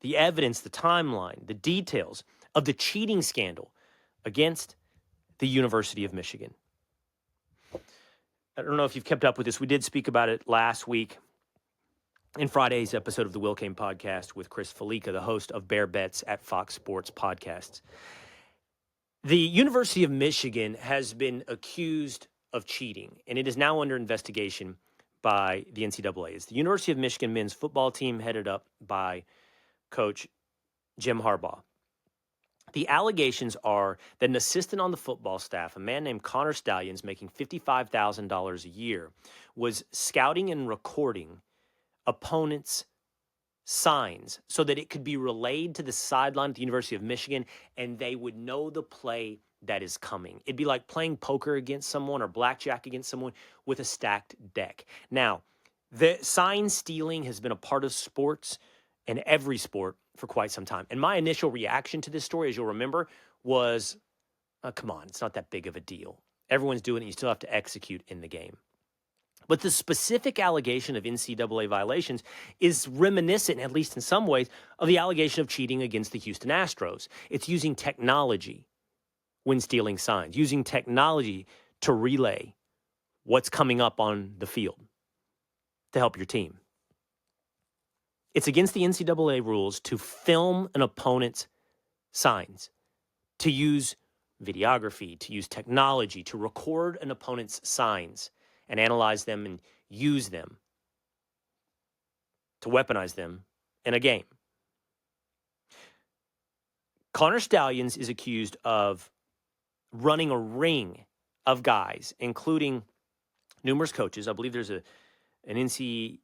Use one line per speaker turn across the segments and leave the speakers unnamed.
the evidence, the timeline, the details of the cheating scandal against the University of Michigan. I don't know if you've kept up with this. We did speak about it last week in Friday's episode of the Will Cain podcast with Chris Felica, the host of Bear Bets at Fox Sports Podcasts. The University of Michigan has been accused of cheating, and it is now under investigation by the NCAA. It's the University of Michigan men's football team headed up by Coach Jim Harbaugh. The allegations are that an assistant on the football staff, a man named Connor Stallions, making $55,000 a year, was scouting and recording opponents' signs so that it could be relayed to the sideline at the University of Michigan and they would know the play that is coming. It'd be like playing poker against someone or blackjack against someone with a stacked deck. Now, the sign stealing has been a part of sports and every sport for quite some time. And my initial reaction to this story, as you'll remember, was, come on, it's not that big of a deal. Everyone's doing it. You still have to execute in the game. But the specific allegation of NCAA violations is reminiscent, at least in some ways, of the allegation of cheating against the Houston Astros. It's using technology when stealing signs, using technology to relay what's coming up on the field to help your team. It's against the NCAA rules to film an opponent's signs, to use videography, to use technology, to record an opponent's signs and analyze them and use them to weaponize them in a game. Connor Stallions is accused of running a ring of guys, including numerous coaches. I believe there's an NCAA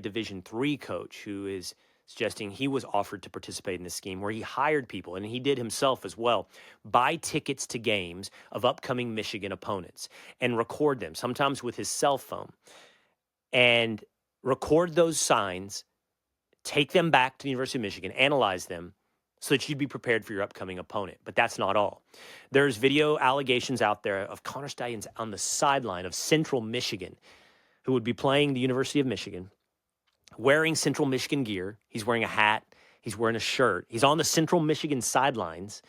Division III coach who is suggesting he was offered to participate in this scheme where he hired people, and he did himself as well, buy tickets to games of upcoming Michigan opponents and record them, sometimes with his cell phone, and record those signs, take them back to the University of Michigan, analyze them so that you'd be prepared for your upcoming opponent. But that's not all. There's video allegations out there of Connor Stallions on the sideline of Central Michigan, who would be playing the University of Michigan, wearing Central Michigan gear. He's wearing a hat. He's wearing a shirt. He's on the Central Michigan sidelines.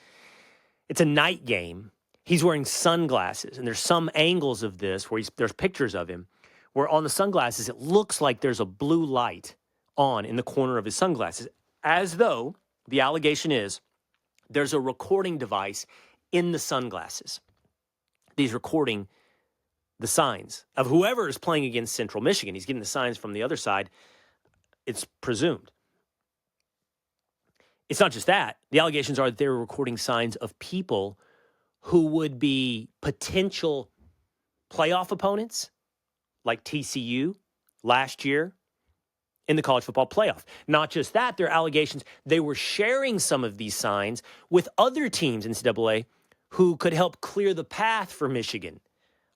It's a night game. He's wearing sunglasses. And there's some angles of this where there's pictures of him where on the sunglasses, it looks like there's a blue light on in the corner of his sunglasses, as though the allegation is there's a recording device in the sunglasses. He's recording the signs of whoever is playing against Central Michigan. He's getting the signs from the other side. It's presumed. It's not just that. The allegations are that they were recording signs of people who would be potential playoff opponents, like TCU last year in the college football playoff. Not just that, there are allegations they were sharing some of these signs with other teams in NCAA who could help clear the path for Michigan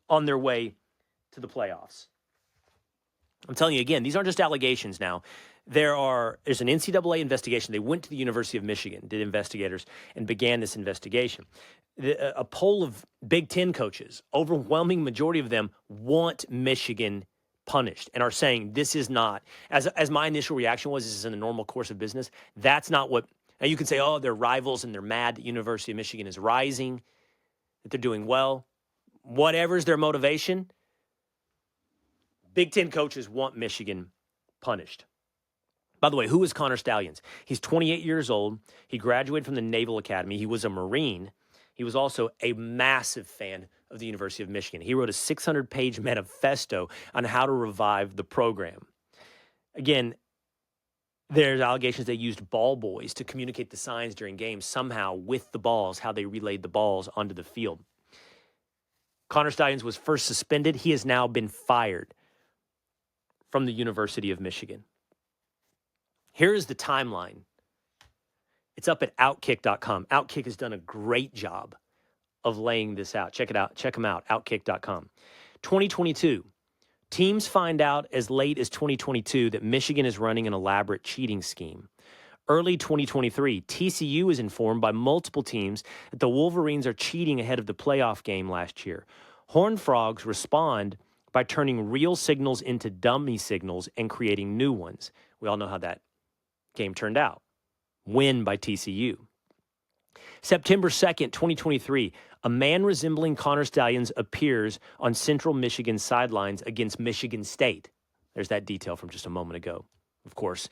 on their way to the playoffs. I'm telling you again, these aren't just allegations now. There's an NCAA investigation. They went to the University of Michigan, did investigators, and began this investigation. A poll of Big Ten coaches, overwhelming majority of them want Michigan punished and are saying this is not, as my initial reaction was, this is in the normal course of business. That's not what, now you can say, oh, they're rivals and they're mad that University of Michigan is rising, that they're doing well. Whatever's their motivation, Big Ten coaches want Michigan punished. By the way, who is Connor Stallions? He's 28 years old. He graduated from the Naval Academy. He was a Marine. He was also a massive fan of the University of Michigan. He wrote a 600-page manifesto on how to revive the program. Again, there's allegations they used ball boys to communicate the signs during games somehow with the balls, how they relayed the balls onto the field. Connor Stallions was first suspended. He has now been fired from the University of Michigan. Here is the timeline. It's up at OutKick.com. OutKick has done a great job of laying this out. Check it out. Check them out, OutKick.com. 2022. Teams find out as late as 2022 that Michigan is running an elaborate cheating scheme. Early 2023, TCU is informed by multiple teams that the Wolverines are cheating ahead of the playoff game last year. Horned Frogs respond by turning real signals into dummy signals and creating new ones. We all know how that Game turned out. Win by TCU. September 2nd, 2023, a man resembling Connor Stallions appears on Central Michigan sidelines against Michigan State. There's that detail from just a moment ago. Of course,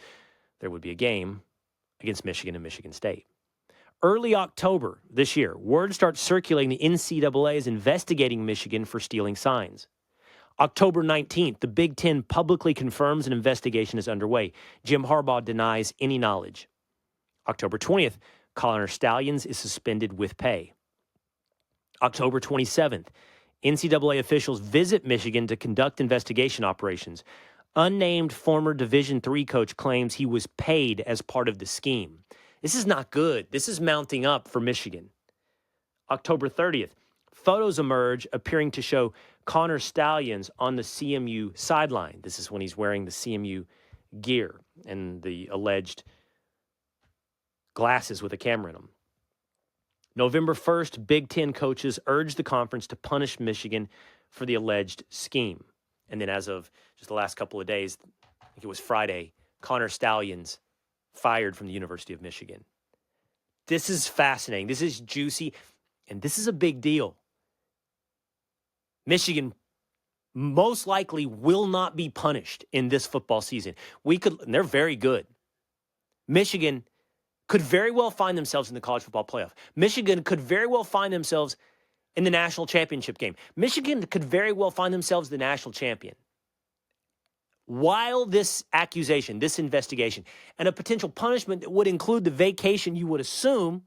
there would be a game against Michigan and Michigan State. Early October this year, word starts circulating the NCAA is investigating Michigan for stealing signs. October 19th, the Big Ten publicly confirms an investigation is underway. Jim Harbaugh denies any knowledge. October 20th, Connor Stallions is suspended with pay. October 27th, NCAA officials visit Michigan to conduct investigation operations. Unnamed former Division III coach claims he was paid as part of the scheme. This is not good. This is mounting up for Michigan. October 30th, photos emerge appearing to show Connor Stallions on the CMU sideline. This is when he's wearing the CMU gear and the alleged glasses with a camera in them. November 1st, Big Ten coaches urged the conference to punish Michigan for the alleged scheme. And then as of just the last couple of days, I think it was Friday, Connor Stallions fired from the University of Michigan. This is fascinating. This is juicy. And this is a big deal. Michigan most likely will not be punished in this football season. And they're very good. Michigan could very well find themselves in the college football playoff. Michigan could very well find themselves in the national championship game. Michigan could very well find themselves the national champion. While this accusation, this investigation, and a potential punishment that would include the vacation you would assume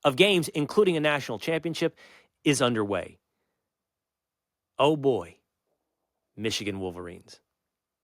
of games, including a national championship, is underway. Oh boy, Michigan Wolverines.